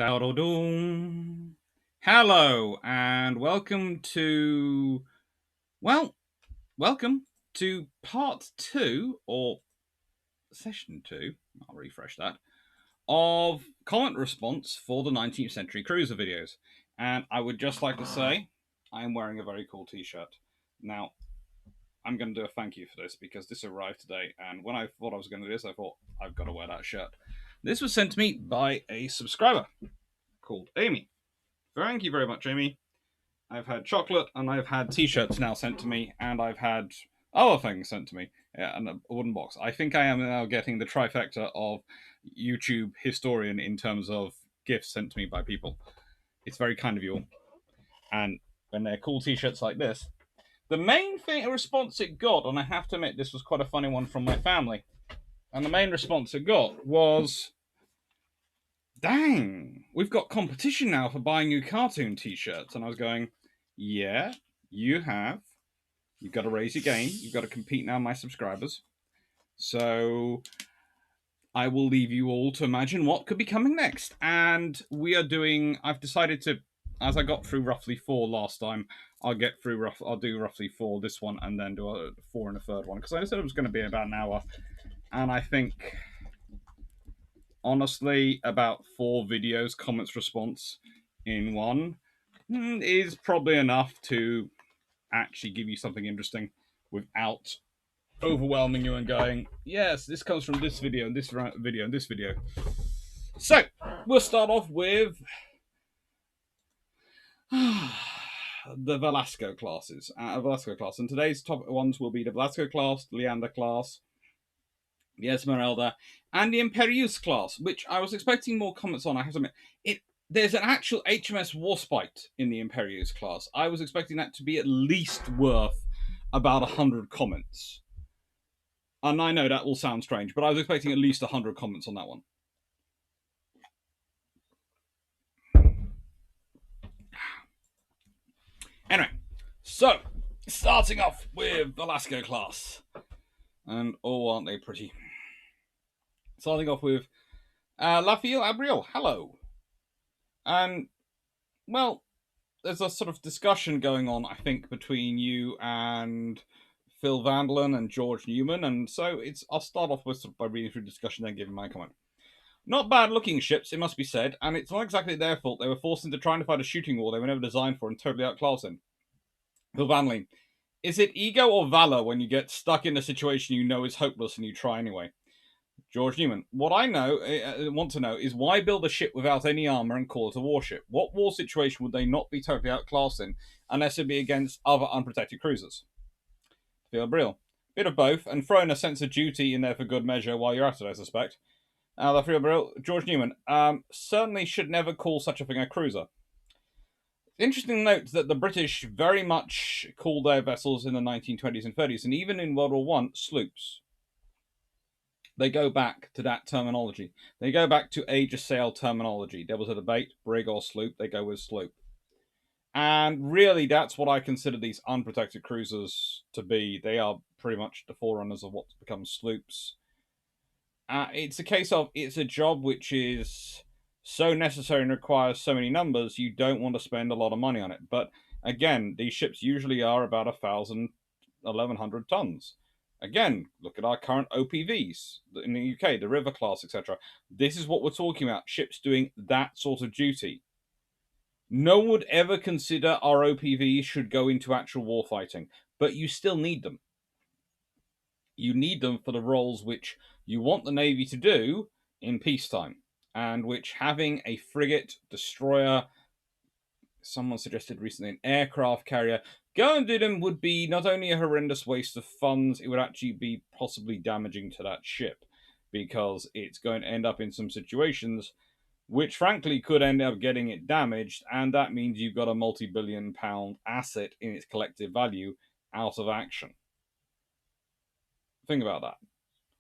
Da-da-doom. Hello and welcome to part two or session two. I'll refresh that of comment response for the 19th century cruiser videos. And I would just like to say I am wearing a very cool t-shirt. Now, I'm going to do a thank you for this because this arrived today, and when I thought I was going to do this, I thought I've got to wear that shirt. This was sent to me by a subscriber called Amy. Thank you very much, Amy. I've had chocolate and I've had t-shirts now sent to me, and I've had other things sent to me, and a wooden box. I think I am now getting the trifecta of YouTube historian in terms of gifts sent to me by people. It's very kind of you all. And when they're cool t-shirts like this, the main response it got, and I have to admit this was quite a funny one from my family, and the main response it got was, dang, we've got competition now for buying new cartoon t-shirts. And I was going, yeah, you have. You've got to raise your game. You've got to compete now, my subscribers. So I will leave you all to imagine what could be coming next. And I've decided to, as I got through roughly 4 last time, I'll do roughly 4 this one, and then do a 4 in a third one, because I said it was going to be about an hour. And I think, honestly, about 4 videos, comments, response in one is probably enough to actually give you something interesting without overwhelming you and going, yes, this comes from this video and this video and this video. So we'll start off with the Velasco classes. Velasco class, and today's top ones will be the Velasco class, the Leander class, the Esmeralda, and the Imperieuse class, which I was expecting more comments on. I have to admit, there's an actual HMS Warspite in the Imperieuse class. I was expecting that to be at least worth about 100 comments. And I know that will sound strange, but I was expecting at least 100 comments on that one. Anyway, so starting off with Velasco class. And oh, aren't they pretty? Starting off with Lafiel Abriel, hello. And, well, there's a sort of discussion going on, I think, between you and Phil Vandalen and George Newman, and so I'll start off with by reading through the discussion, then giving my comment. Not bad looking ships, it must be said, and it's not exactly their fault they were forced into trying to fight a shooting war they were never designed for and totally outclassed in. Phil Vanley, is it ego or valor when you get stuck in a situation you know is hopeless and you try anyway? George Newman, what I want to know is why build a ship without any armor and call it a warship? What war situation would they not be totally outclassed in unless it be against other unprotected cruisers? Phil Brill, bit of both, and throw in a sense of duty in there for good measure while you're at it, I suspect. George Newman, certainly should never call such a thing a cruiser. Interesting note that the British very much called their vessels in the 1920s and 30s, and even in World War I, sloops. They go back to that terminology. They go back to age of sail terminology. There was a debate, brig or sloop. They go with sloop. And really, that's what I consider these unprotected cruisers to be. They are pretty much the forerunners of what becomes sloops. It's a case of, it's a job which is so necessary and requires so many numbers, you don't want to spend a lot of money on it. But again, these ships usually are about 1,000, 1,100 tons. Again, look at our current OPVs in the UK, the River class, etc. This is what we're talking about, ships doing that sort of duty. No one would ever consider our OPVs should go into actual warfighting, but you still need them. You need them for the roles which you want the Navy to do in peacetime, and which having a frigate, destroyer, someone suggested recently an aircraft carrier, go and do them would be not only a horrendous waste of funds, it would actually be possibly damaging to that ship, because it's going to end up in some situations which frankly could end up getting it damaged, and that means you've got a multi-billion-pound asset in its collective value out of action. Think about that.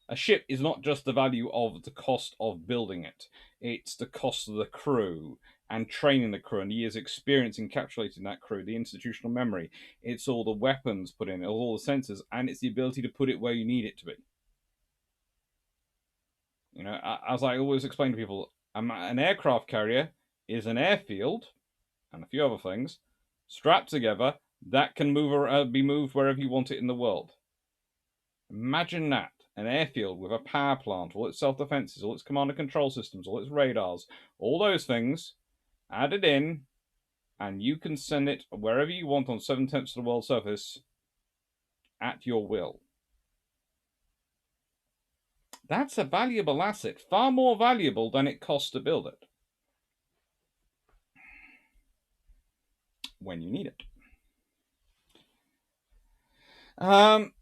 A ship is not just the value of the cost of building it, it's the cost of the crew and training the crew and the years' experience encapsulating that crew, the institutional memory. It's all the weapons put in, all the sensors, and it's the ability to put it where you need it to be. You know, as I always explain to people, an aircraft carrier is an airfield and a few other things strapped together that can be moved wherever you want it in the world. Imagine that. An airfield with a power plant, all its self-defenses, all its command and control systems, all its radars, all those things added in, and you can send it wherever you want on 7/10 of the world's surface at your will. That's a valuable asset, far more valuable than it costs to build it. When you need it.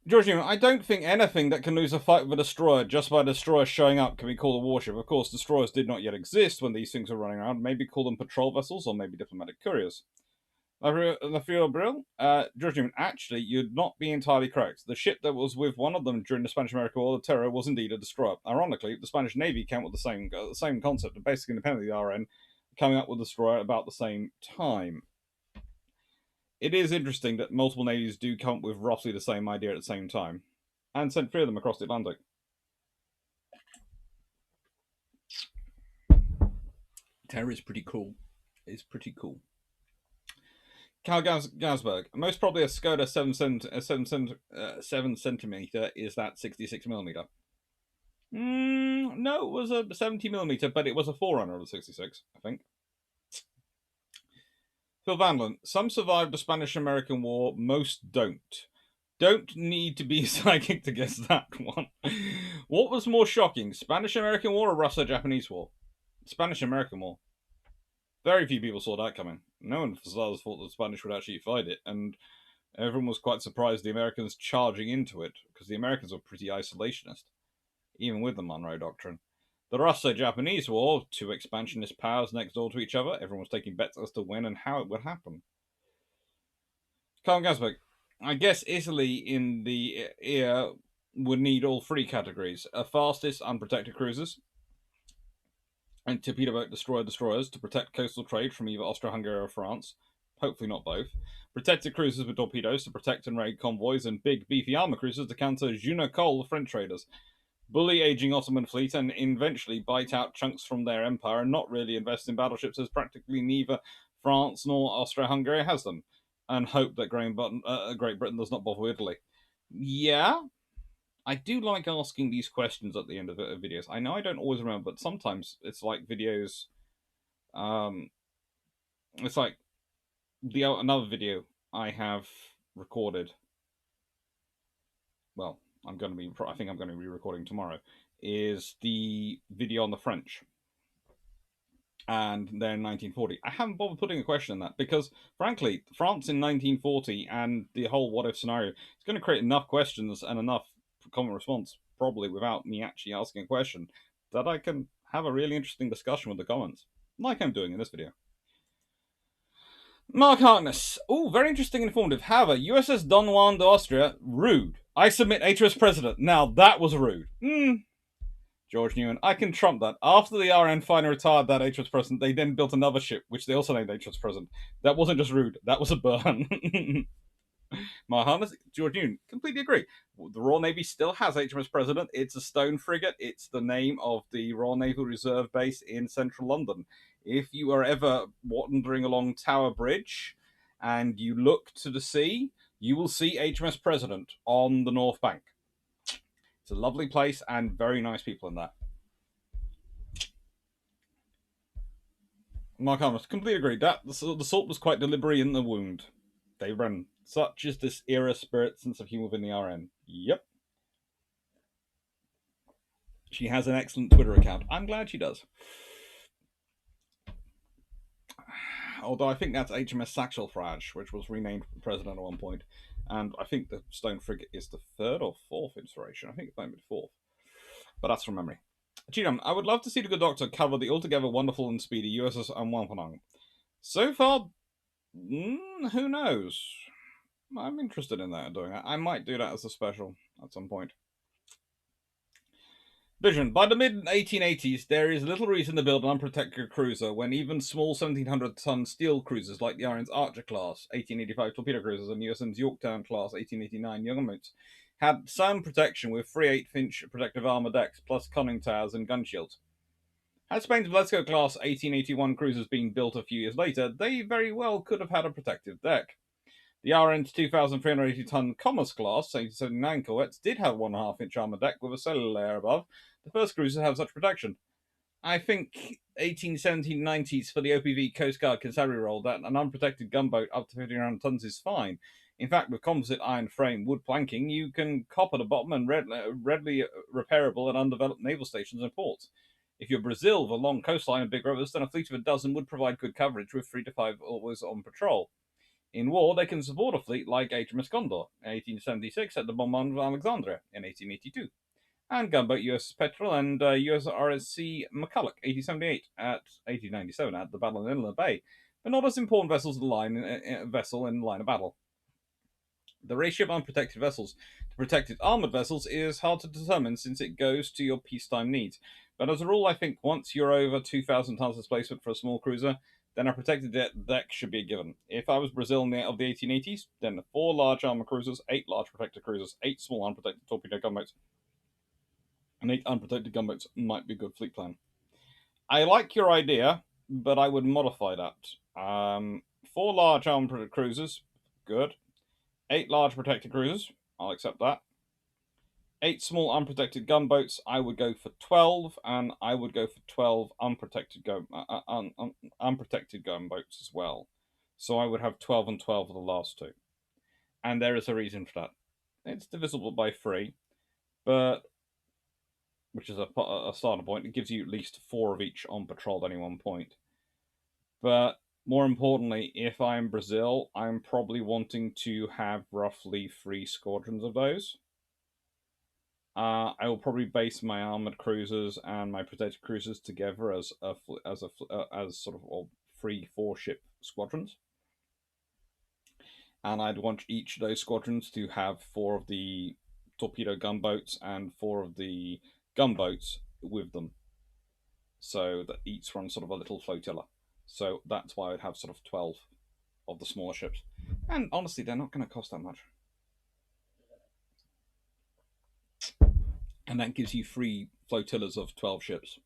George Newman, I don't think anything that can lose a fight with a destroyer just by a destroyer showing up can be called a warship. Of course, destroyers did not yet exist when these things were running around. Maybe call them patrol vessels or maybe diplomatic couriers. Naval Brill, George Newman, actually, you'd not be entirely correct. The ship that was with one of them during the Spanish-American War, the Terror, was indeed a destroyer. Ironically, the Spanish Navy came with the same concept, and basically independently the RN, coming up with a destroyer about the same time. It is interesting that multiple navies do come up with roughly the same idea at the same time, and sent three of them across the Atlantic. Terror is pretty cool. It's pretty cool. Cal Gasberg, most probably a Skoda 7 centimeter is that 66 millimeter. No, it was a 70 millimeter, but it was a forerunner of the 66, I think. Phil Vanlin, some survived the Spanish-American War, most don't. Don't need to be psychic to guess that one. What was more shocking, Spanish-American War or Russo-Japanese War? Spanish-American War. Very few people saw that coming. No one thought the Spanish would actually fight it, and everyone was quite surprised the Americans charging into it, because the Americans were pretty isolationist, even with the Monroe Doctrine. The Russo-Japanese War, two expansionist powers next door to each other, everyone was taking bets as to when and how it would happen. Carl Gasbeck, I guess Italy in the era would need all three categories. Fastest unprotected cruisers, and torpedo boat destroyers to protect coastal trade from either Austria-Hungary or France. Hopefully not both. Protected cruisers with torpedoes to protect and raid convoys, and big, beefy armor cruisers to counter Junacol, the French traders. Bully aging Ottoman fleet and eventually bite out chunks from their empire and not really invest in battleships as practically neither France nor Austria-Hungary has them, and hope that Great Britain does not bother Italy. Yeah, I do like asking these questions at the end of videos. I know I don't always remember, but sometimes it's like videos. It's like another video I have recorded. Well, I think I'm going to be recording tomorrow. Is the video on the French and then 1940. I haven't bothered putting a question in that because, frankly, France in 1940 and the whole what if scenario is going to create enough questions and enough common response, probably without me actually asking a question, that I can have a really interesting discussion with the comments, like I'm doing in this video. Mark Harkness. Oh, very interesting and informative. However, USS Don Juan de Austria, rude. I submit HMS President. Now, that was rude. George Newman, I can trump that. After the RN finally retired that HMS President, they then built another ship, which they also named HMS President. That wasn't just rude. That was a burn. Mark Harkness, George Newman, completely agree. The Royal Navy still has HMS President. It's a stone frigate. It's the name of the Royal Naval Reserve base in central London. If you are ever wandering along Tower Bridge and you look to the sea, you will see HMS President on the North Bank. It's a lovely place and very nice people in that. Mark Harmless, completely agree. That the salt was quite deliberate in the wound. They run. Such is this era spirit, sense of humour within the RN. Yep. She has an excellent Twitter account. I'm glad she does. Although I think that's HMS Saxelfrage, which was renamed President at one point. And I think the Stone Frigate is the third or fourth inspiration. I think it might be fourth. But that's from memory. Cheatham, I would love to see the Good Doctor cover the altogether wonderful and speedy USS Wampanoag. So far, who knows? I'm interested in that, doing that. I might do that as a special at some point. Vision. By the mid-1880s, there is little reason to build an unprotected cruiser when even small 1,700-ton steel cruisers like the RN's Archer class, 1885 torpedo cruisers, and USN's Yorktown class, 1889 Youngmounts, had some protection with 3/8-inch protective armor decks, plus conning towers and gun shields. Had Spain's Velasco class 1881 cruisers been built a few years later, they very well could have had a protective deck. The RN's 2,380-ton Commerce class 1879 corvettes did have 1.5-inch armour deck with a solar layer above, the first cruiser to have such protection. I think 1870-90s for the OPV Coast Guard Constabulary role that an unprotected gunboat up to 1,500 tons is fine. In fact, with composite iron frame wood planking, you can copper the bottom and readily repairable and undeveloped naval stations and ports. If you're Brazil with a long coastline and big rivers, then a fleet of a dozen would provide good coverage with 3 to 5 always on patrol. In war, they can support a fleet like HMS Condor in 1876 at the bombardment of Alexandria in 1882, and gunboat USS Petrel and USRSC McCulloch 1878 at 1897 at the Battle of Inland Bay, but not as important vessels in the line of battle. The ratio of unprotected vessels to protected armoured vessels is hard to determine since it goes to your peacetime needs. But as a rule, I think once you're over 2,000 tons displacement for a small cruiser, then a protected deck should be a given. If I was Brazil of the 1880s, then 4 large armoured cruisers, 8 large protected cruisers, 8 small unprotected torpedo gunboats, and 8 unprotected gunboats might be a good fleet plan. I like your idea, but I would modify that. 4 large armoured cruisers, good. 8 large protected cruisers, I'll accept that. 8 small unprotected gunboats, I would go for 12, and I would go for 12 unprotected gunboats as well. So I would have 12 and 12 for the last 2. And there is a reason for that. It's divisible by 3, but which is a starting point. It gives you at least 4 of each on patrol at any one point. But more importantly, if I'm Brazil, I'm probably wanting to have roughly 3 squadrons of those. I will probably base my armored cruisers and my protected cruisers together as sort of 3-4 ship squadrons, and I'd want each of those squadrons to have 4 of the torpedo gunboats and 4 of the gunboats with them, so that each runs sort of a little flotilla. So that's why I'd have sort of 12 of the smaller ships, and honestly, they're not going to cost that much. And that gives you 3 flotillas of 12 ships,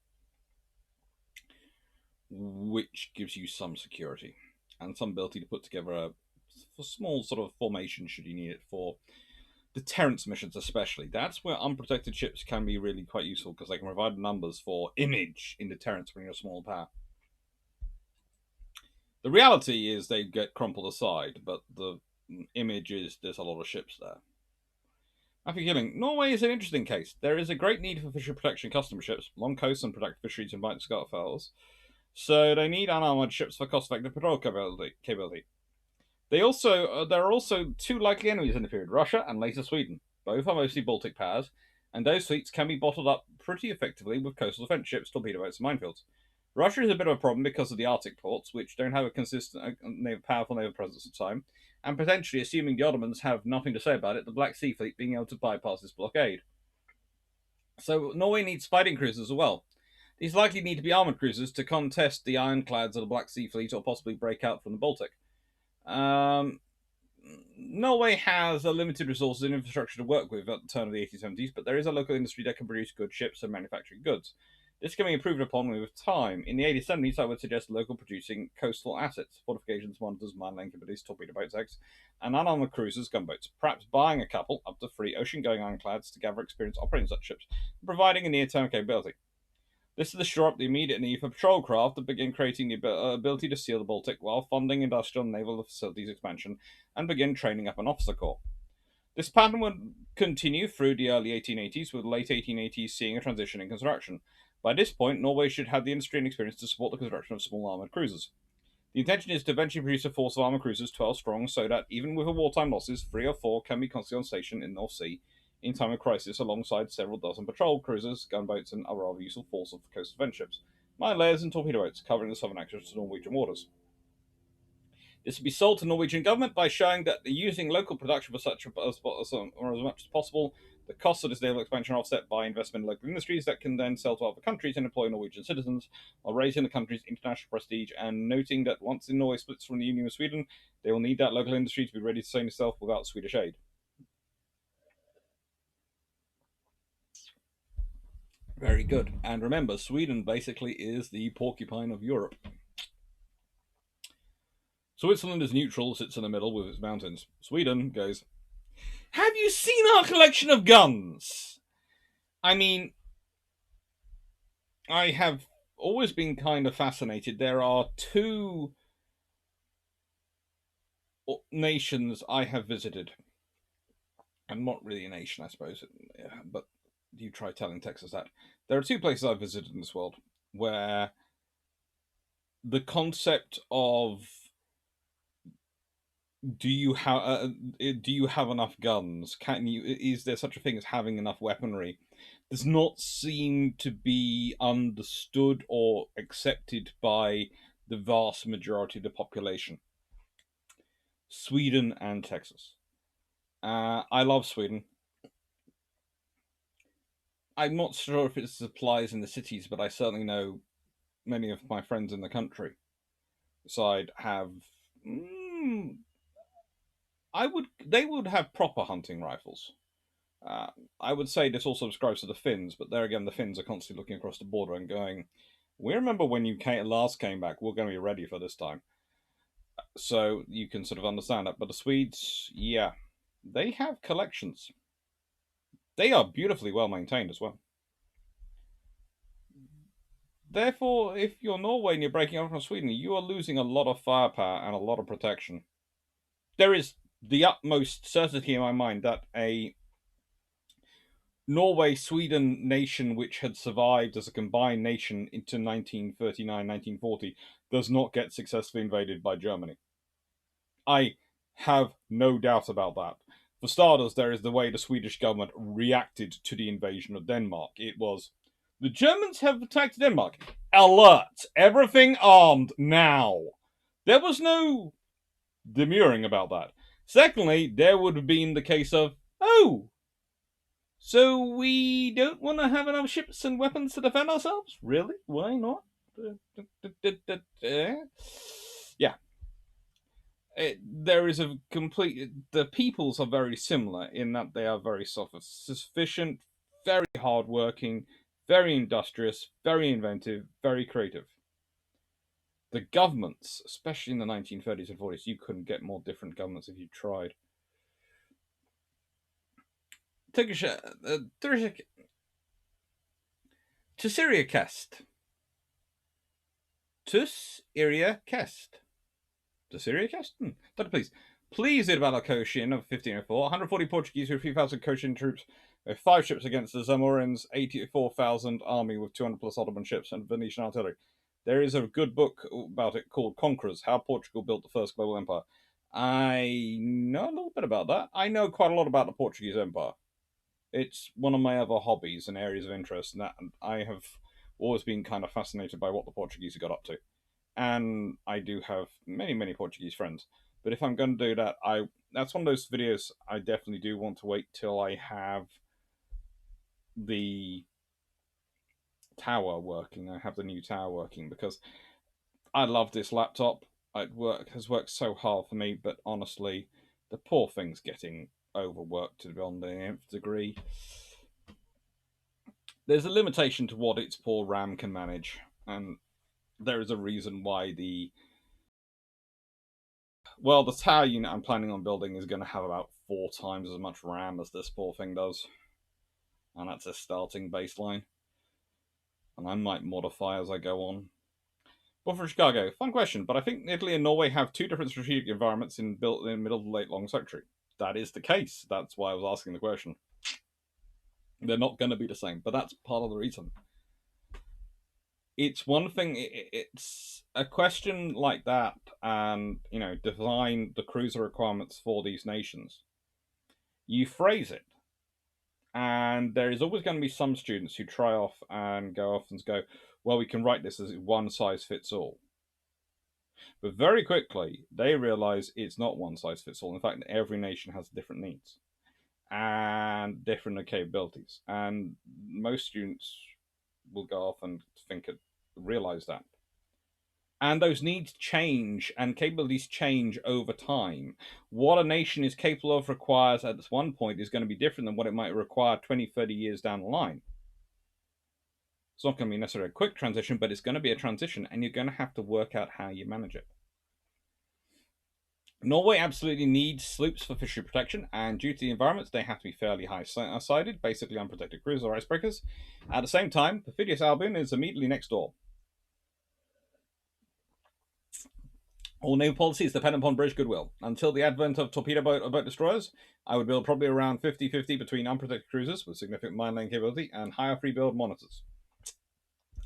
which gives you some security and some ability to put together a small sort of formation should you need it for deterrence missions, especially. That's where unprotected ships can be really quite useful because they can provide numbers for image in deterrence when you're a small power. The reality is they get crumpled aside, but the image is there's a lot of ships there. After killing, Norway is an interesting case. There is a great need for fishery protection customer ships, long coasts and protect fisheries and bite scarf fowls. So they need unarmored ships for cost-effective patrol capability. There are also 2 likely enemies in the period: Russia and later Sweden. Both are mostly Baltic powers, and those fleets can be bottled up pretty effectively with coastal defense ships, torpedo boats, and minefields. Russia is a bit of a problem because of the Arctic ports, which don't have a consistent, powerful naval presence at the time, and potentially, assuming the Ottomans have nothing to say about it, the Black Sea Fleet being able to bypass this blockade. So Norway needs fighting cruisers as well. These likely need to be armoured cruisers to contest the ironclads of the Black Sea Fleet or possibly break out from the Baltic. Norway has a limited resources and infrastructure to work with at the turn of the 1870s, but there is a local industry that can produce good ships and manufacturing goods. This can be improved upon with time. In the 1870s, I would suggest local producing coastal assets, fortifications, monitors, mine laying capabilities, torpedo boats, and unarmored cruisers, gunboats. Perhaps buying a couple, up to 3 ocean-going ironclads to gather experience operating such ships, and providing a near-term capability. This is to shore up the immediate need for patrol craft and begin creating the ability to seal the Baltic while funding industrial and naval facilities expansion and begin training up an officer corps. This pattern would continue through the early 1880s, with the late 1880s seeing a transition in construction. By this point, Norway should have the industry and experience to support the construction of small armoured cruisers. The intention is to eventually produce a force of armoured cruisers 12 strong, so that even with wartime losses, 3 or 4 can be constantly on station in the North Sea in time of crisis, alongside several dozen patrol cruisers, gunboats, and other useful force of coastal defence ships, mine layers, and torpedo boats covering the southern access to Norwegian waters. This would be sold to the Norwegian government by showing that using local production for such as much as possible, the costs of this naval expansion are offset by investment in local industries that can then sell to other countries and employ Norwegian citizens, while raising the country's international prestige and noting that once Norway splits from the Union with Sweden, they will need that local industry to be ready to sustain itself without Swedish aid. Very good. And remember, Sweden basically is the porcupine of Europe. Switzerland is neutral, sits in the middle with its mountains. Sweden goes, have you seen our collection of guns? I mean, I have always been kind of fascinated. There are two nations I have visited. And not really a nation, I suppose, but you try telling Texas that. There are two places I've visited in this world where the concept of do you have enough guns? Is there such a thing as having enough weaponry? Does not seem to be understood or accepted by the vast majority of the population. Sweden and Texas. I love Sweden. I'm not sure if it applies in the cities, but I certainly know many of my friends in the country side have. They would have proper hunting rifles. I would say this also subscribes to the Finns, but there again, the Finns are constantly looking across the border and going, "We remember when you last came back. We're going to be ready for this time." So you can sort of understand that. But the Swedes, yeah, they have collections. They are beautifully well maintained as well. Therefore, if you're Norway and you're breaking out from Sweden, you are losing a lot of firepower and a lot of protection. There is the utmost certainty in my mind that a Norway Sweden nation which had survived as a combined nation into 1939 1940 does not get successfully invaded by Germany. I have no doubt about that. For starters, there is the way the Swedish government reacted to the invasion of Denmark. It was, the Germans have attacked Denmark. Alert! Everything armed now! There was no demurring about that. Secondly, there would have been the case of, oh, so we don't want to have enough ships and weapons to defend ourselves? Really? Why not? Yeah. There is a complete. The peoples are very similar in that they are very self-sufficient, very hardworking, very industrious, very inventive, very creative. The governments, especially in the 1930s and 40s, you couldn't get more different governments if you tried. Syria Kest. Syria Kest. Syria Kest? Please. Please did battle Cochin of 1504. 140 Portuguese with 3,000 Cochin troops with 5 ships against the Zamorans' 84,000 army with 200 plus Ottoman ships and Venetian artillery. There is a good book about it called Conquerors, How Portugal Built the First Global Empire. I know a little bit about that. I know quite a lot about the Portuguese Empire. It's one of my other hobbies and areas of interest, and I have always been kind of fascinated by what the Portuguese got up to. And I do have many, many Portuguese friends. But if I'm going to do that, that's one of those videos I definitely do want to wait till I have the tower working. I have the new tower working because I love this laptop. It has worked so hard for me, but honestly, the poor thing's getting overworked beyond the nth degree. There's a limitation to what its poor RAM can manage, and there is a reason why the tower unit I'm planning on building is going to have about 4 times as much RAM as this poor thing does, and that's a starting baseline, and I might modify as I go on. But for Chicago, fun question, but I think Italy and Norway have 2 different strategic environments built in the middle of the late long century. That is the case. That's why I was asking the question. They're not going to be the same, but that's part of the reason. It's one thing, it's a question like that, and, define the cruiser requirements for these nations. You phrase it, and there is always going to be some students who try off and go off and go, well, we can write this as one size fits all. But very quickly, they realize it's not one size fits all. In fact, every nation has different needs and different capabilities. And most students will go off and realize that. And those needs change and capabilities change over time. What a nation is capable of requires at this one point is going to be different than what it might require 20, 30 years down the line. It's not going to be necessarily a quick transition, but it's going to be a transition, and you're going to have to work out how you manage it. Norway absolutely needs sloops for fishery protection, and due to the environments, they have to be fairly high-sided, basically unprotected cruisers or icebreakers. At the same time, Perfidious Albion is immediately next door. All naval policy is dependent upon British goodwill. Until the advent of torpedo boat destroyers, I would build probably around 50-50 between unprotected cruisers with significant mine laying capability and higher free build monitors.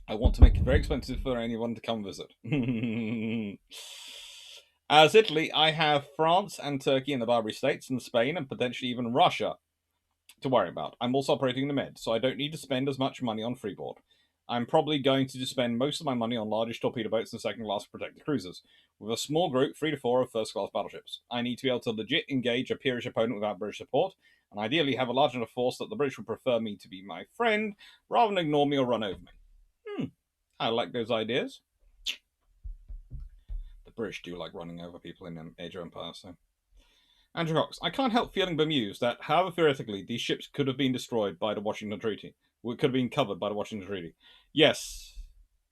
I want to make it very expensive for anyone to come visit. As Italy, I have France and Turkey and the Barbary States and Spain and potentially even Russia to worry about. I'm also operating the Med, so I don't need to spend as much money on freeboard. I'm probably going to spend most of my money on largish torpedo boats and second-class protected cruisers, with a small group, 3 to 4, of first-class battleships. I need to be able to legit engage a peerish opponent without British support, and ideally have a large enough force that the British would prefer me to be my friend, rather than ignore me or run over me. I like those ideas. The British do like running over people in Age of Empires, so... Andrew Cox, I can't help feeling bemused that, however theoretically, these ships could have been destroyed by the Washington Treaty. It could have been covered by the Washington Treaty. Yes,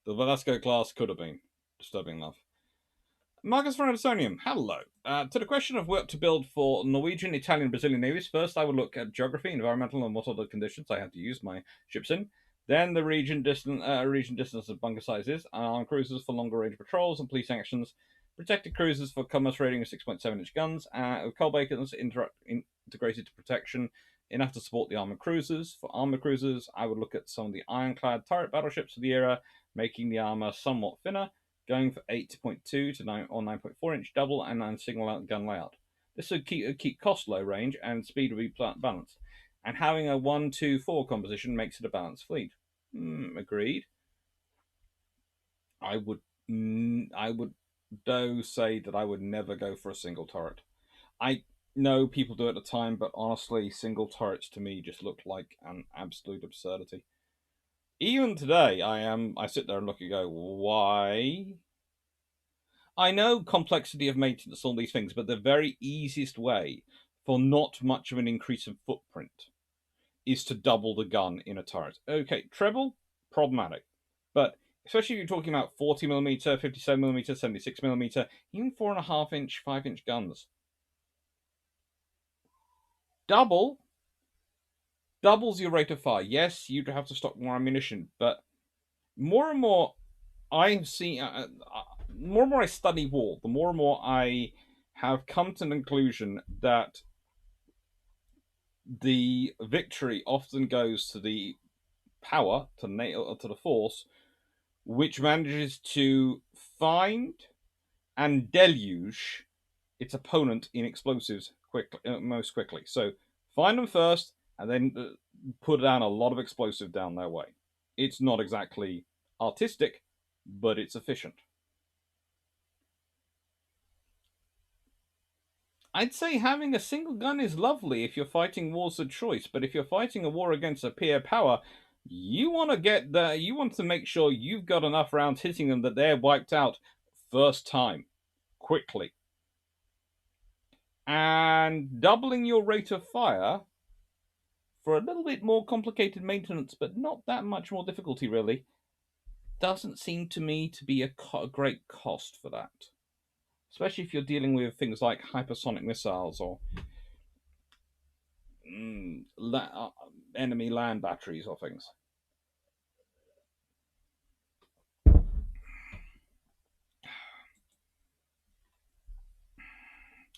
the Velasco class could have been. Disturbing enough. Marcus Fernandesonium, hello. To the question of what to build for Norwegian, Italian, Brazilian navies, first I would look at geography, environmental, and what other conditions I have to use my ships in. Then the region distance of bunker sizes, armed cruisers for longer range patrols and police actions, protected cruisers for commerce rating of 6.7-inch guns, with coal beacons integrated to protection enough to support the armored cruisers. For armored cruisers, I would look at some of the ironclad turret battleships of the era, making the armor somewhat thinner, going for 8.2 to 9 or 9.4-inch double and single out gun layout. This would keep cost low range and speed would be balanced. And having a 1-2-4 composition makes it a balanced fleet. Agreed. I would though say that I would never go for a single turret. I know people do it at the time, but honestly, single turrets to me just look like an absolute absurdity. Even today, I sit there and look and go, why? I know complexity of maintenance, all these things, but the very easiest way for not much of an increase in footprint is to double the gun in a turret. Okay, treble, problematic. But especially if you're talking about 40mm, 57mm, 76mm, even 4.5-inch, 5-inch guns. Doubles your rate of fire. Yes, you'd have to stock more ammunition, but more and more I see, more and more I study war, the more and more I have come to the conclusion that the victory often goes to the power, to the force, which manages to find and deluge its opponent in explosives most quickly. So find them first, and then put down a lot of explosive down their way. It's not exactly artistic, but it's efficient. I'd say having a single gun is lovely if you're fighting wars of choice, but if you're fighting a war against a peer power, you want to make sure you've got enough rounds hitting them that they're wiped out first time, quickly. And doubling your rate of fire for a little bit more complicated maintenance, but not that much more difficulty really, doesn't seem to me to be a great cost for that. Especially if you're dealing with things like hypersonic missiles or enemy land batteries or things.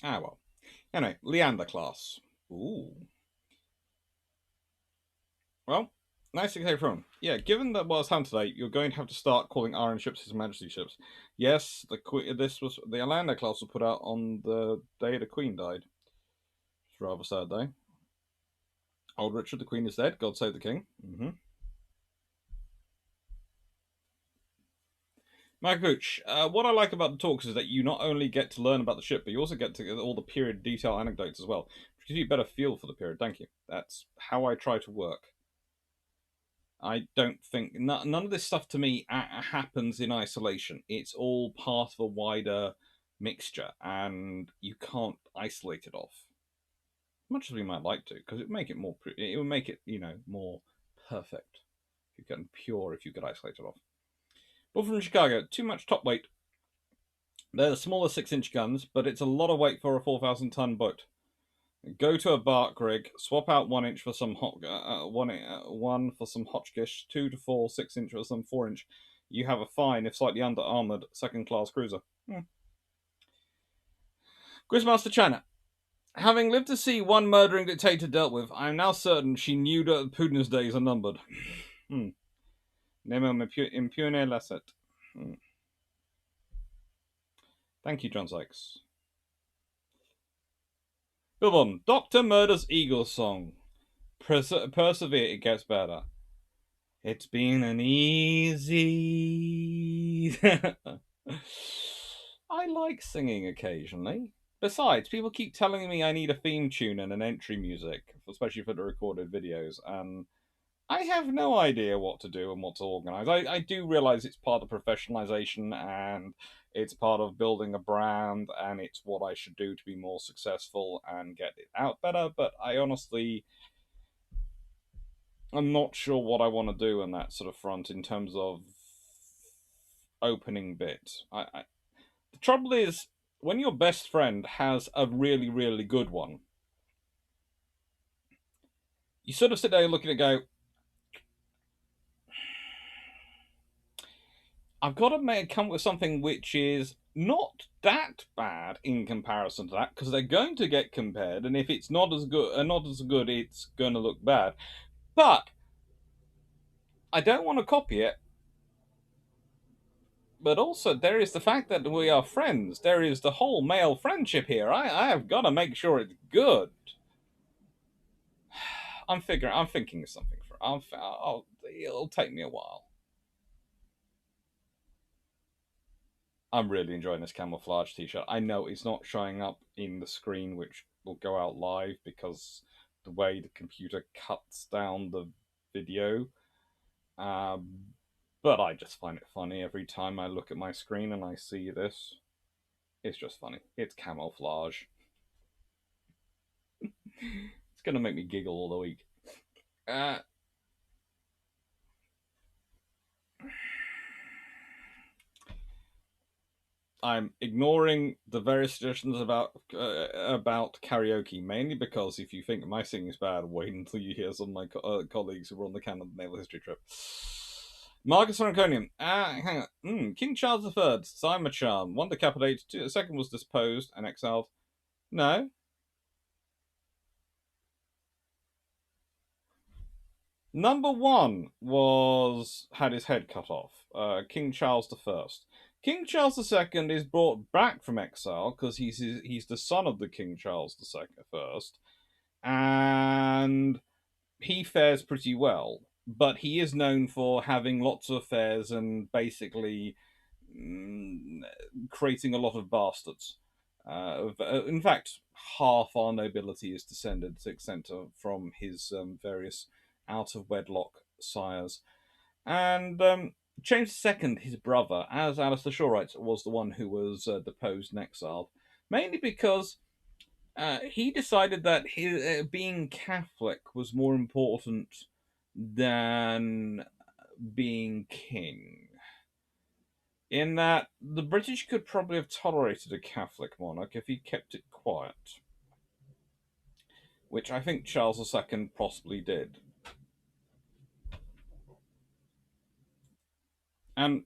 Well. Anyway, Leander class. Ooh. Well, nice to hear from. Yeah, given that what's happened today, you're going to have to start calling Iron ships His Majesty ships. Yes, the Leander class was put out on the day the Queen died. It's a rather sad day. Old Richard, the Queen is dead. God save the King. Mike Gooch, what I like about the talks is that you not only get to learn about the ship, but you also get to get all the period detail anecdotes as well, which gives you a better feel for the period. Thank you. That's how I try to work. I don't think none of this stuff to me happens in isolation. It's all part of a wider mixture, and you can't isolate it off. Much as we might like to, because it would make it more perfect. You get pure if you could isolate it off. But from Chicago, too much top weight. They're the smaller 6-inch guns, but it's a lot of weight for a 4,000-ton boat. Go to a bark rig, swap out 1-inch for some one for some Hotchkiss, 2 to 4 6-inch for some 4-inch. You have a fine, if slightly under armored, second-class cruiser. Quizmaster China. Having lived to see one murdering dictator dealt with, I am now certain she knew that Putin's days are numbered. Nemo impune lasset. Thank you, John Sykes. Bill Doctor Murder's Eagle Song. Persevere, it gets better. It's been an easy... I like singing occasionally. Besides, people keep telling me I need a theme tune and an entry music, especially for the recorded videos, and I have no idea what to do and what to organise. I do realise it's part of professionalisation and it's part of building a brand and it's what I should do to be more successful and get it out better, but I honestly... I'm not sure what I want to do in that sort of front in terms of opening bit. The trouble is, when your best friend has a really, really good one, you sort of sit there looking and go, I've got to come up with something which is not that bad in comparison to that, because they're going to get compared, and if it's not as good, it's going to look bad. But I don't want to copy it. But also, there is the fact that we are friends. There is the whole male friendship here. I have got to make sure it's good. I'm thinking of something for. It'll take me a while. I'm really enjoying this camouflage t-shirt. I know it's not showing up in the screen, which will go out live because the way the computer cuts down the video. But I just find it funny every time I look at my screen and I see this. It's just funny. It's camouflage. It's going to make me giggle all the week. I'm ignoring the various suggestions about karaoke, mainly because if you think my singing is bad, wait until you hear some of my colleagues who were on the Canada Naval History trip. Marcus Franconium. Hang on. King Charles III, Simon Charm. One decapitated, the second was disposed and exiled. No. Number 1 had his head cut off. King Charles I. King Charles II is brought back from exile because he's the son of the King Charles I, and he fares pretty well. But he is known for having lots of affairs and basically creating a lot of bastards. In fact, half our nobility is descended to extent from his various out of wedlock sires. And James II, his brother, as Alistair Shaw writes, was the one who was deposed and exiled, mainly because he decided that being Catholic was more important than being king. In that the British could probably have tolerated a Catholic monarch if he kept it quiet, which I think Charles II possibly did. And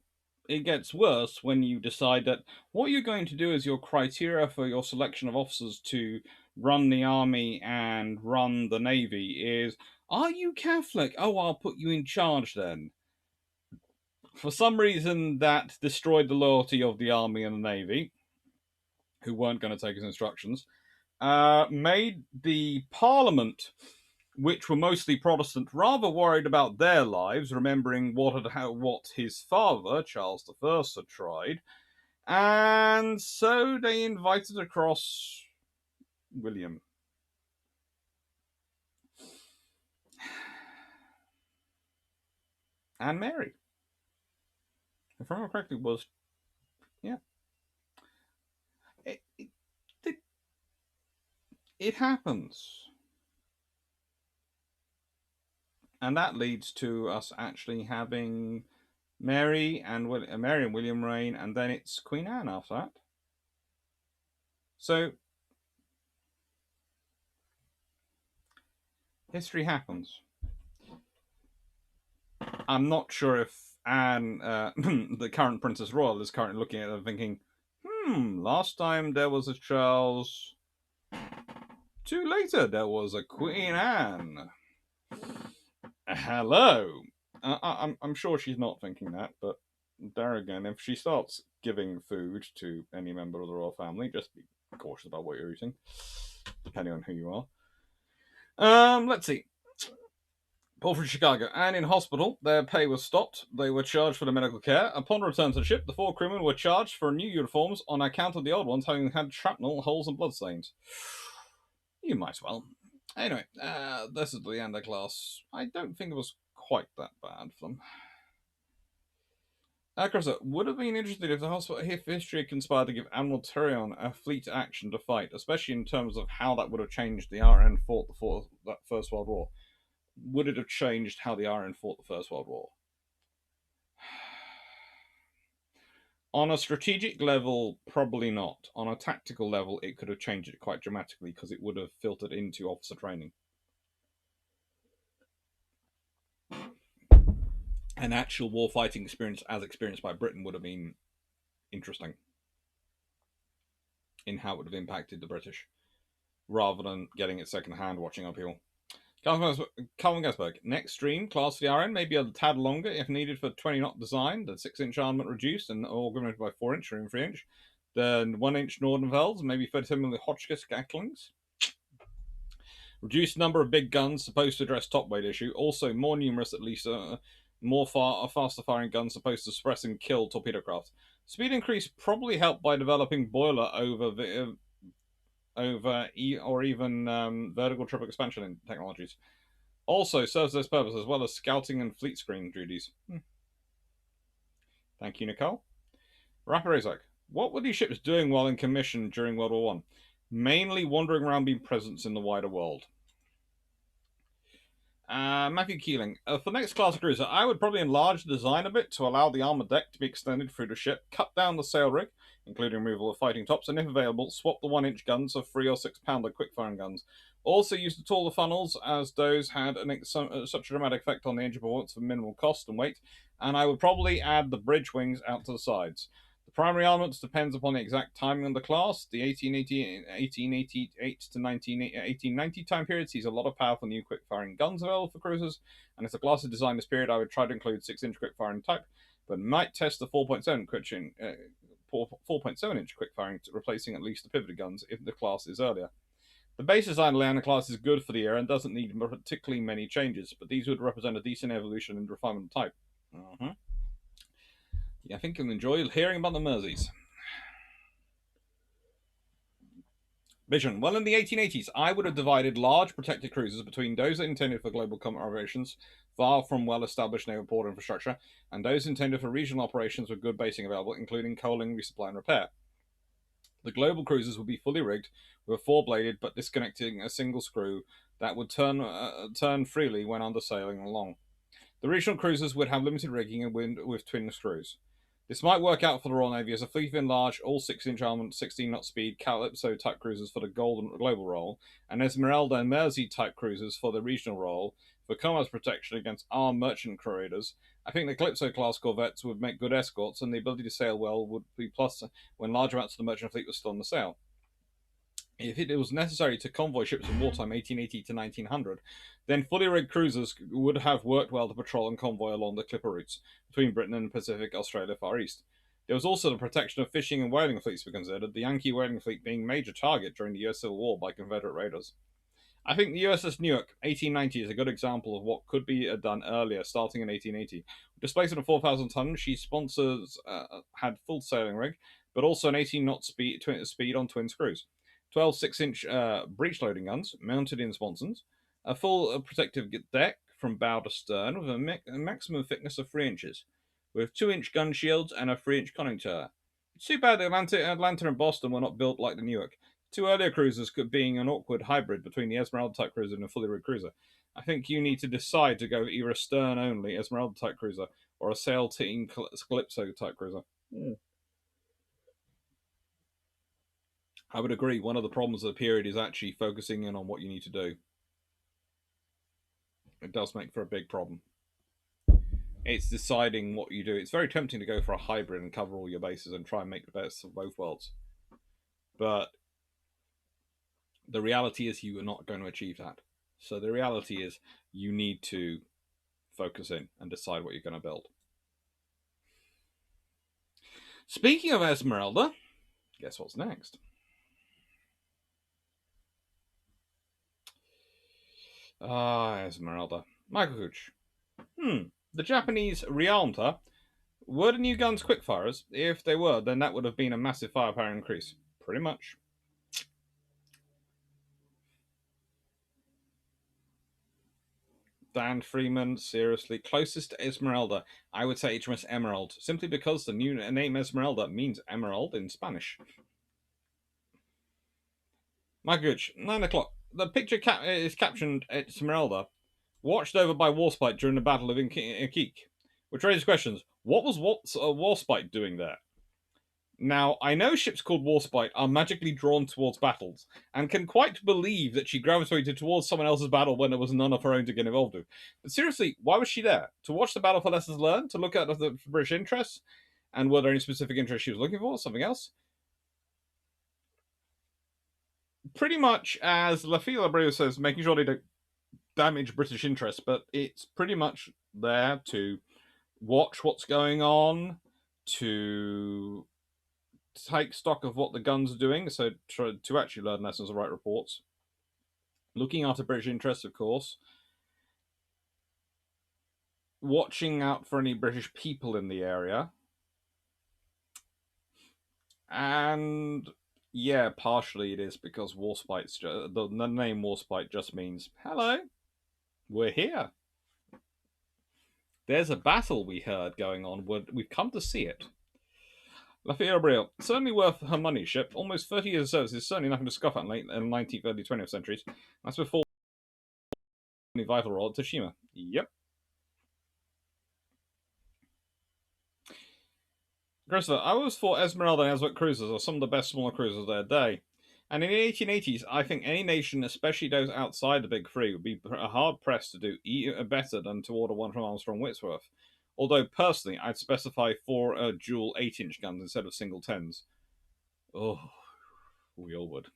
it gets worse when you decide that what you're going to do as your criteria for your selection of officers to run the army and run the navy is, are you Catholic? Oh, I'll put you in charge then. For some reason, that destroyed the loyalty of the army and the navy, who weren't going to take his instructions, made the parliament, which were mostly Protestant, rather worried about their lives, remembering what his father, Charles I, had tried. And so they invited across William. And Mary. If I remember correctly, was... Yeah. It happens. And that leads to us actually having Mary and William reign, and then it's Queen Anne after that. So history happens. I'm not sure if Anne, the current Princess Royal, is currently looking at them thinking, last time there was a Charles, too later there was a Queen Anne. Hello. I'm sure she's not thinking that, but there again, if she starts giving food to any member of the royal family, just be cautious about what you're eating, depending on who you are. Let's see. Paul from Chicago. And in hospital, their pay was stopped. They were charged for the medical care. Upon return to the ship, the 4 crewmen were charged for new uniforms on account of the old ones having had shrapnel, holes, and bloodstains. You might as well. Anyway, this is the end of class. I don't think it was quite that bad for them. Crosser, would have been interesting if history had conspired to give Admiral Tyrion a fleet action to fight, especially in terms of how that would have changed the RN fought that First World War. Would it have changed how the RN fought the First World War? On a strategic level, probably not. On a tactical level, it could have changed it quite dramatically because it would have filtered into officer training. An actual warfighting experience, as experienced by Britain, would have been interesting in how it would have impacted the British, rather than getting it secondhand watching uphill. Calvin Gasberg. Next stream, class for the RN may be a tad longer if needed for 20-knot design, the 6-inch armament reduced and augmented by 4-inch or 3-inch. The 1-inch Nordenfels, maybe 37mm Hotchkiss Gatlings. Reduced number of big guns supposed to address top weight issue. Also more numerous, at least faster firing guns supposed to suppress and kill torpedo craft. Speed increase probably helped by developing boiler or even vertical triple expansion technologies. Also serves this purpose as well as scouting and fleet screen duties. Thank you, Nicole. Rapper Isaac. What were these ships doing while in commission during World War I? Mainly wandering around being presence in the wider world. Matthew Keeling. For next class cruiser, I would probably enlarge the design a bit to allow the armor deck to be extended through the ship, cut down the sail rig, including removal of fighting tops, and if available, swap the 1-inch guns for 3 or 6 pounder quick-firing guns. Also use the taller funnels, as those had such a dramatic effect on the engine performance for minimal cost and weight, and I would probably add the bridge wings out to the sides. The primary armaments depends upon the exact timing of the class. The 1888 to 1890 time period sees a lot of powerful new quick-firing guns available for cruisers, and if the class is designed this period, I would try to include 6-inch quick-firing type, but might test the 4.7-inch quick-firing, replacing at least the pivoted guns if the class is earlier. The base design of the class is good for the era and doesn't need particularly many changes, but these would represent a decent evolution and refinement of type. Yeah, I think you'll enjoy hearing about the Merseys. Vision. Well, in the 1880s, I would have divided large protected cruisers between those intended for global combat operations, far from well-established naval port infrastructure, and those intended for regional operations with good basing available, including coaling, resupply, and repair. The global cruisers would be fully rigged with 4-bladed, but disconnecting a single screw that would turn freely when under sailing along. The regional cruisers would have limited rigging and wind with twin screws. This might work out for the Royal Navy as a fleet of enlarged, all 6-inch armament, 16-knot speed Calypso-type cruisers for the global role, and Esmeralda and Mersey-type cruisers for the regional role, for commerce protection against armed merchant raiders. I think the Calypso-class corvettes would make good escorts, and the ability to sail well would be plus when large amounts of the merchant fleet was still on the sail. If it was necessary to convoy ships in wartime 1880 to 1900, then fully rigged cruisers would have worked well to patrol and convoy along the clipper routes between Britain and the Pacific, Australia, Far East. There was also the protection of fishing and whaling fleets to be considered, the Yankee whaling fleet being a major target during the US Civil War by Confederate raiders. I think the USS Newark 1890 is a good example of what could be done earlier, starting in 1880. Displacement of 4,000 tons, she sponsors had full sailing rig, but also an 18-knot speed on twin screws. 12 6-inch breech loading guns mounted in sponsons, a full protective deck from bow to stern with a maximum thickness of 3 inches, with 2-inch gun shields and a 3-inch conning tower. It's too bad the Atlanta and Boston were not built like the Newark. Two earlier cruisers being an awkward hybrid between the Esmeralda-type cruiser and a fully rigged cruiser. I think you need to decide to go either a stern-only Esmeralda-type cruiser or a sail-team Calypso-type cruiser. I would agree. One of the problems of the period is actually focusing in on what you need to do. It does make for a big problem. It's deciding what you do. It's very tempting to go for a hybrid and cover all your bases and try and make the best of both worlds. But the reality is you are not going to achieve that. So the reality is you need to focus in and decide what you're going to build. Speaking of Esmeralda, guess what's next? Esmeralda. Michael Hooch. The Japanese Rialta were the new guns quickfires? If they were, then that would have been a massive firepower increase. Pretty much. Dan Freeman, seriously. Closest to Esmeralda, I would say HMS Emerald, simply because the new name Esmeralda means emerald in Spanish. My gooch, 9 o'clock. The picture is captioned Esmeralda, watched over by Warspite during the Battle of Iquique, which raises questions. What was Warspite doing there? Now, I know ships called Warspite are magically drawn towards battles, and can quite believe that she gravitated towards someone else's battle when there was none of her own to get involved with. But seriously, why was she there? To watch the battle for lessons learned? To look at the British interests? And were there any specific interests she was looking for? Something else? Pretty much, as Imperieuse says, making sure they don't damage British interests, but it's pretty much there to watch what's going on, to take stock of what the guns are doing, so to actually learn lessons and write reports. Looking after British interests, of course. Watching out for any British people in the area. And yeah, partially it is because Warspite's the name Warspite just means hello, we're here. There's a battle we heard going on. We've come to see it. Lafayette Abril, certainly worth her money, ship. Almost 30 years of service is certainly nothing to scoff at in late 19th, early 20th centuries. That's before the vital role at Tsushima. Yep. Christopher, I always thought Esmeralda and Elswick cruisers are some of the best smaller cruisers of their day. And in the 1880s, I think any nation, especially those outside the Big Three, would be hard-pressed to do better than to order one from Armstrong Whitworth. Although, personally, I'd specify 4 dual 8-inch guns instead of single 10s. Oh, we all would.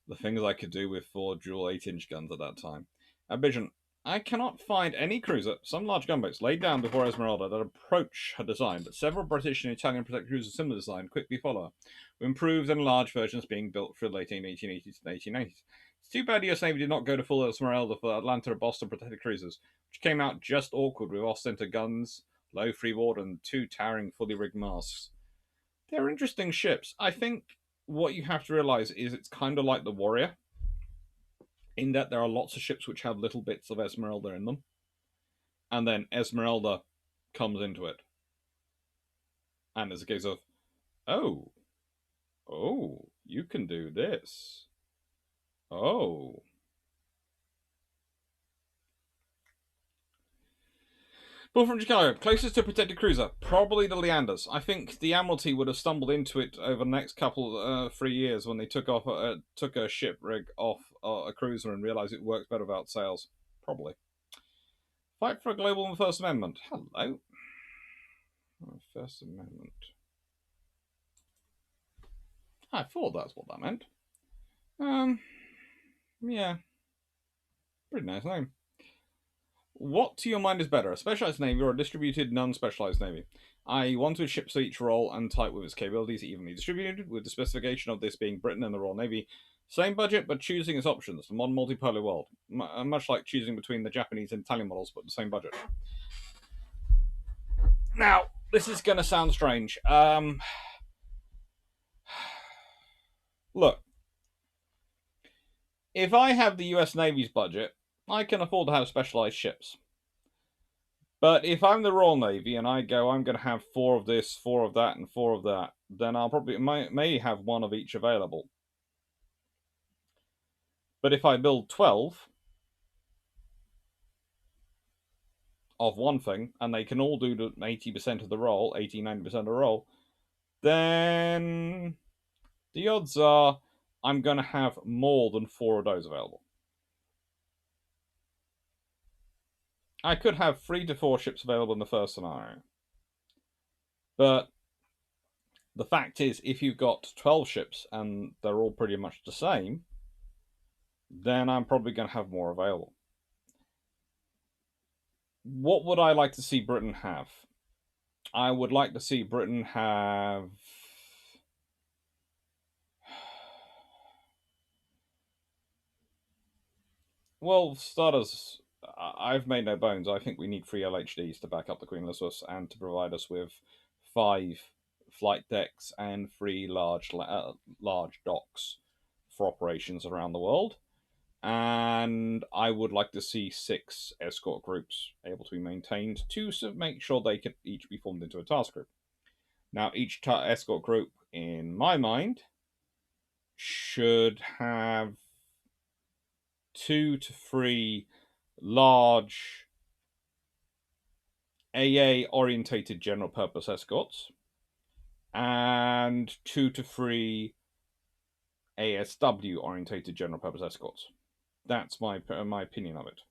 The things I could do with 4 dual 8-inch guns at that time. Vision. I cannot find any cruiser, some large gunboats, laid down before Esmeralda that approach her design, but several British and Italian protected cruisers of similar design quickly follow, with improved and enlarged versions being built for the late 1880s and 1890s. It's too bad the US Navy did not go to full Esmeralda for Atlanta or Boston protected cruisers, which came out just awkward with off-center guns, low freeboard, and 2 towering fully rigged masts. They're interesting ships. I think what you have to realize is it's kind of like the Warrior, in that there are lots of ships which have little bits of Esmeralda in them, and then Esmeralda comes into it. And it's a case of, oh, you can do this. Oh. Bull from Chicago, closest to protected cruiser, probably the Leanders. I think the Admiralty would have stumbled into it over the next couple 3 years when they took a ship rig off a cruiser and realised it works better without sails. Probably. Fight for a global and First Amendment. Hello. First Amendment. I thought that's what that meant. Yeah. Pretty nice name. What to your mind is better, a specialized navy or a distributed, non-specialized navy? I want a ship for each role and type with its capabilities evenly distributed, with the specification of this being Britain and the Royal Navy. Same budget, but choosing its options. The modern multipolar world. Much like choosing between the Japanese and Italian models, but the same budget. Now, this is going to sound strange. Look. If I have the US Navy's budget, I can afford to have specialized ships. But if I'm the Royal Navy and I go, I'm going to have 4 of this, 4 of that, and 4 of that, then I'll probably may have 1 of each available. But if I build 12 of one thing, and they can all do 80% of the role, 80-90% of the role, then the odds are I'm going to have more than 4 of those available. I could have 3 to 4 ships available in the first scenario. But the fact is, if you've got 12 ships and they're all pretty much the same, then I'm probably going to have more available. What would I like to see Britain have? I would like to see Britain have... Well, starters, I've made no bones. I think we need 3 LHDs to back up the Queen Elizabeth and to provide us with 5 flight decks and 3 large docks for operations around the world. And I would like to see 6 escort groups able to be maintained to make sure they could each be formed into a task group. Now, each escort group, in my mind, should have 2 to 3 large AA orientated general purpose escorts and 2 to 3 ASW orientated general purpose escorts. That's my opinion of it.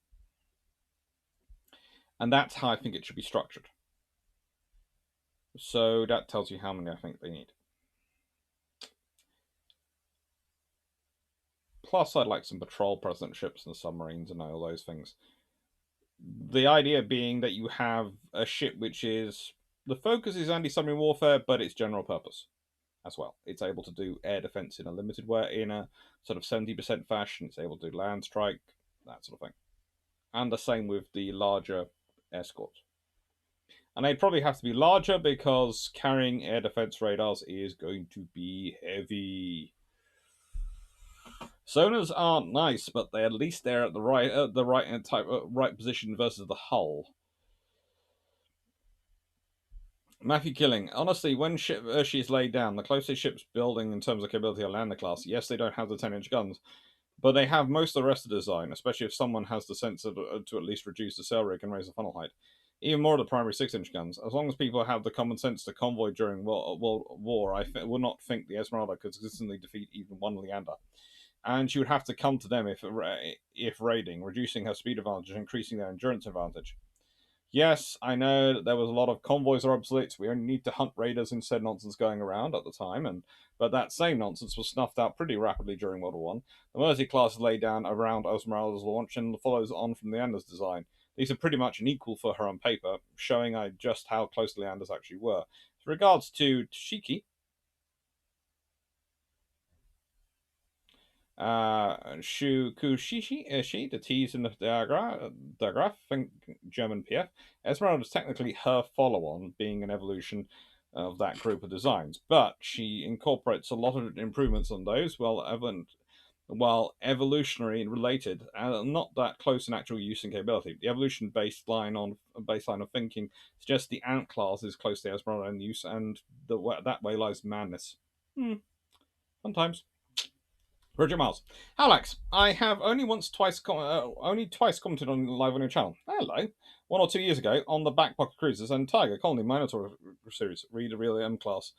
And that's how I think it should be structured. So that tells you how many I think they need. Plus, I'd like some patrol present ships and submarines and all those things. The idea being that you have a ship which is... The focus is anti-submarine warfare, but it's general purpose as well. It's able to do air defense in a limited way, in a sort of 70% fashion. It's able to do land strike, that sort of thing. And the same with the larger escorts. And they'd probably have to be larger because carrying air defense radars is going to be heavy. Sonars aren't nice, but at least they're at the right position versus the hull. Matthew Killing, honestly, when she is laid down, the closest ship's building in terms of capability are Lander class. Yes, they don't have the 10-inch guns, but they have most of the rest of the design, especially if someone has the sense to at least reduce the sail rig and raise the funnel height. Even more of the primary 6-inch guns. As long as people have the common sense to convoy during war, I would not think the Esmeralda could consistently defeat even one Leander. And she would have to come to them if raiding, reducing her speed advantage and increasing their endurance advantage. Yes, I know that there was a lot of convoys are obsolete. We only need to hunt raiders instead nonsense going around at the time, but that same nonsense was snuffed out pretty rapidly during World War One. The Mersey class is laid down around Esmeralda's launch and follows on from Leander's design. These are pretty much an equal for her on paper, showing just how close the Leanders actually were. With regards to Tashiki, Shukushishi, the T's in the digraph, think German PF. Esmeralda is technically her follow-on, being an evolution of that group of designs, but she incorporates a lot of improvements on those, while evolutionary related, and not that close in actual use and capability. The evolution baseline of thinking suggests the Ant class is close to Esmeralda in use, and that way lies madness. Sometimes. Roger Miles. Alex, I have only twice commented on live on your channel. Hello. 1 or 2 years ago on the Back Pocket Cruisers and Tiger Colony Minotaur series, read a real M class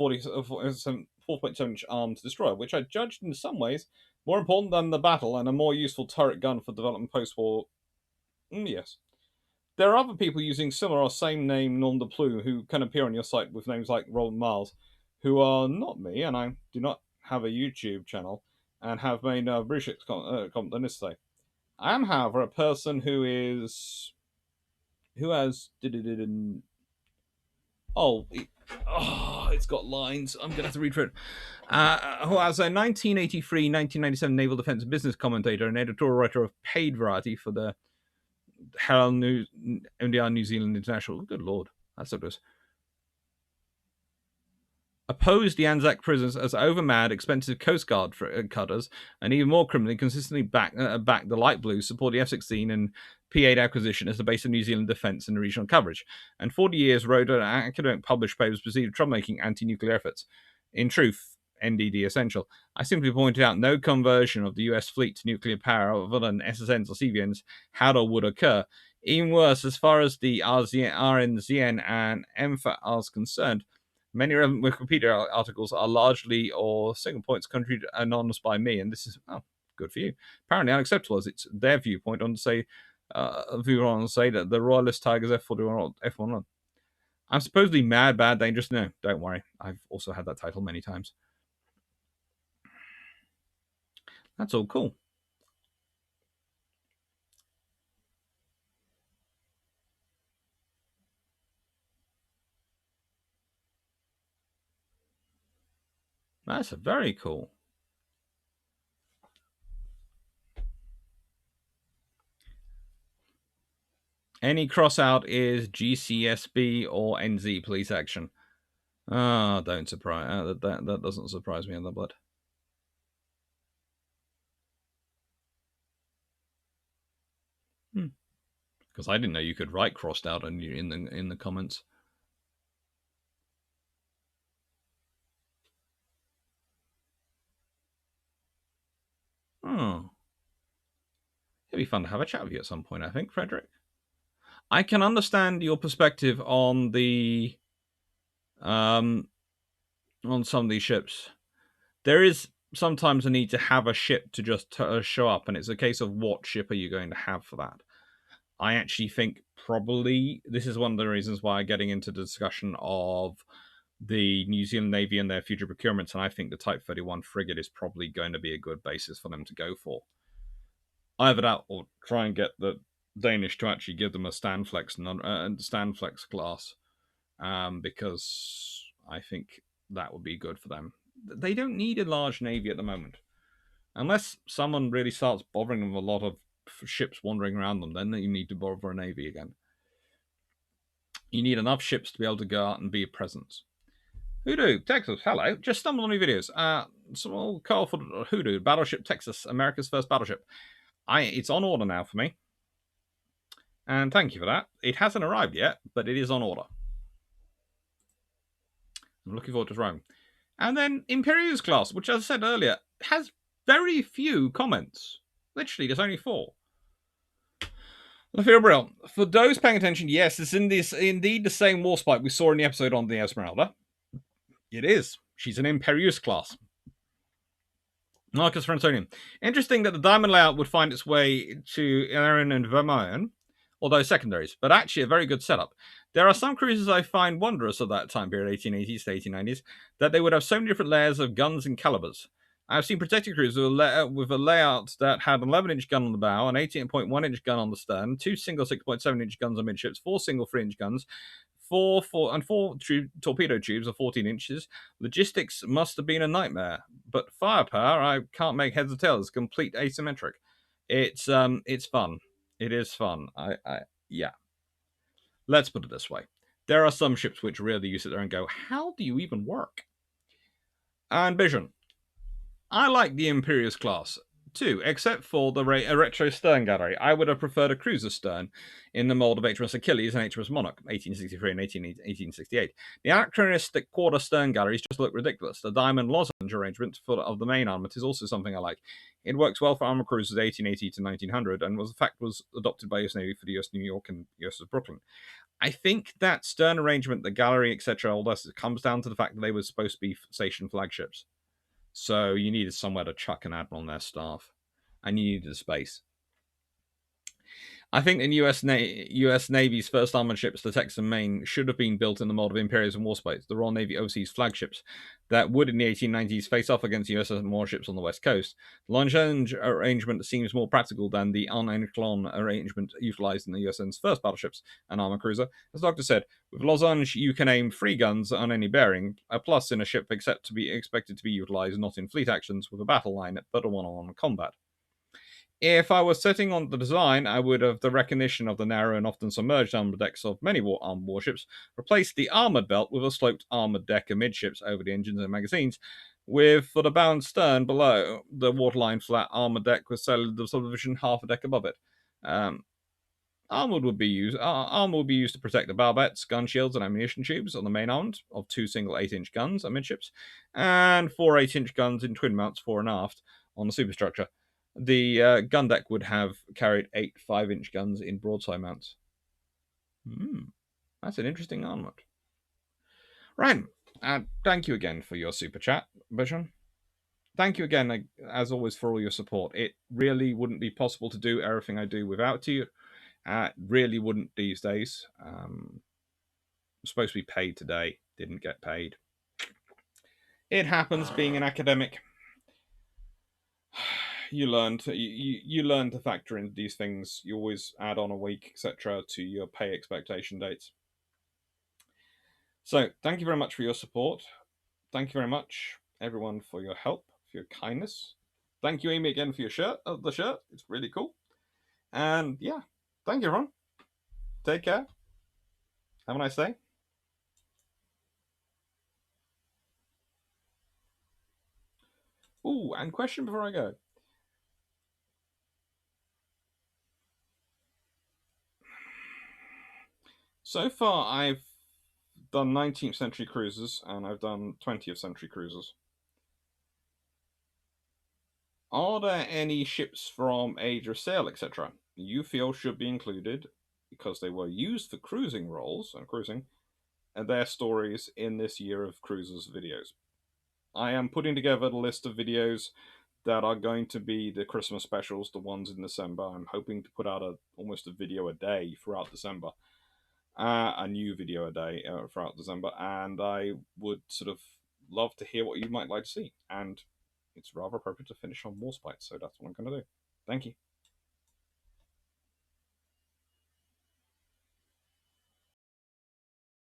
4.7-inch armed destroyer, which I judged in some ways more important than the battle and a more useful turret gun for development post-war. Yes. There are other people using similar or same name nom de plume who can appear on your site with names like Roland Miles, who are not me, and I do not have a YouTube channel and have made British comment on this today. I am, however, a person who has it's got lines. I'm gonna have to read through it. Who has a 1983-1997 Naval Defense and Business commentator and editorial writer of paid variety for the Herald News, MDR New Zealand International. Good lord, that's so good. Opposed the Anzac prisoners as overmad, expensive Coast Guard cutters, and even more criminally, consistently backed the light blues, support the F-16 and P-8 acquisition as the base of New Zealand defence and regional coverage. And 40 years wrote an academic published papers perceived troublemaking anti-nuclear efforts. In truth, NDD essential. I simply pointed out no conversion of the US fleet to nuclear power other than SSNs or CVNs had or would occur. Even worse, as far as the RNZN and MFAT are concerned, many relevant Wikipedia articles are largely or single points contributed anonymous by me, and this is good for you. Apparently unacceptable, as it's their viewpoint on say that the Royalist Tigers F1. I'm supposedly mad, bad, dangerous. No, don't worry. I've also had that title many times. That's all cool. That's very cool. Any cross out is GCSB or NZ police action. Don't surprise. That doesn't surprise me in the blood. Because I didn't know you could write crossed out in the comments. Oh, it'd be fun to have a chat with you at some point. I think, Frederick. I can understand your perspective on the on some of these ships. There is sometimes a need to have a ship to just show up, and it's a case of what ship are you going to have for that. I actually think probably this is one of the reasons why I'm getting into the discussion of the New Zealand Navy and their future procurements, and I think the Type 31 frigate is probably going to be a good basis for them to go for. Either that or try and get the Danish to actually give them a Stanflex class, because I think that would be good for them. They don't need a large navy at the moment. Unless someone really starts bothering them with a lot of ships wandering around them, then you need to bother a navy again. You need enough ships to be able to go out and be a presence. Hoodoo, Texas, hello. Just stumbled on new videos. Small call for Hoodoo, Battleship Texas, America's first battleship. It's on order now for me. And thank you for that. It hasn't arrived yet, but it is on order. I'm looking forward to Rome. And then Imperieuse class, which, as I said earlier, has very few comments. Literally, there's only 4. Lafiel, for those paying attention, yes, it's indeed the same warspite we saw in the episode on the Esmeralda. It is. She's an Imperieuse class. Marcus Fransonian. Interesting that the diamond layout would find its way to Erin and Vermeulen, although secondaries, but actually a very good setup. There are some cruisers I find wondrous of that time period, 1880s to 1890s, that they would have so many different layers of guns and calibers. I've seen protected cruisers with a layout that had an 11-inch gun on the bow, an 18.1-inch gun on the stern, 2 single 6.7-inch guns on midships, 4 single 3-inch guns, 4 torpedo tubes of 14 inches. Logistics must have been a nightmare, but firepower, I can't make heads or tails. Complete asymmetric. It's fun. It is fun. Yeah. Let's put it this way. There are some ships which really you sit there and go, how do you even work? And Vision. I like the Imperieuse class too, except for the retro stern gallery. I would have preferred a cruiser stern in the mold of HMS Achilles and HMS Monarch, 1863 and 1868. The anachronistic quarter stern galleries just look ridiculous. The diamond lozenge arrangement of the main armament is also something I like. It works well for armor cruisers 1880 to 1900, and was adopted by US Navy for the US New York and US Brooklyn. I think that stern arrangement, the gallery, etc., all this comes down to the fact that they were supposed to be station flagships. So you needed somewhere to chuck an admiral on their staff, and you needed a space. I think in US Navy's first armored ships, the Texas and Maine, should have been built in the mold of Imperieuse and Warspite, the Royal Navy overseas flagships that would in the 1890s face off against US warships on the west coast. The lozenge arrangement seems more practical than the en arrangement utilized in the USN's first battleships and armor cruiser. As the doctor said, with lozenge you can aim 3 guns on any bearing, a plus in a ship expected to be utilized not in fleet actions with a battle line, but a one-on-one combat. If I was setting on the design, I would have the recognition of the narrow and often submerged armored decks of many armed warships, replaced the armored belt with a sloped armored deck amidships over the engines and magazines, with, for the bow and stern below, the waterline flat armored deck with cellular subdivision half a deck above it. Armor would be used. Armor would be used to protect the barbettes, gun shields, and ammunition tubes on the main arms of 2 single 8-inch guns amidships, and 4 8-inch guns in twin mounts fore and aft on the superstructure. The gun deck would have carried 8 5-inch guns in broadside mounts. That's an interesting armament. Right. Thank you again for your super chat, Bishan. Thank you again, as always, for all your support. It really wouldn't be possible to do everything I do without you. Really wouldn't these days. I'm supposed to be paid today, didn't get paid. It happens being an academic. You learn to factor in these things. You always add on a week, etc., to your pay expectation dates. So thank you very much for your support. Thank you very much, everyone, for your help, for your kindness. Thank you, Amy, again for your shirt. The shirt, it's really cool. And yeah, thank you, everyone. Take care. Have a nice day. Ooh, and question before I go. So far, I've done 19th century cruisers and I've done 20th century cruisers. Are there any ships from age of sail, etc., you feel should be included because they were used for cruising roles and cruising, and their stories in this year of cruisers videos? I am putting together the list of videos that are going to be the Christmas specials, the ones in December. I'm hoping to put out almost a video a day throughout December, a new video a day throughout December, and I would sort of love to hear what you might like to see. And it's rather appropriate to finish on Warspite, so that's what I'm going to do. Thank you.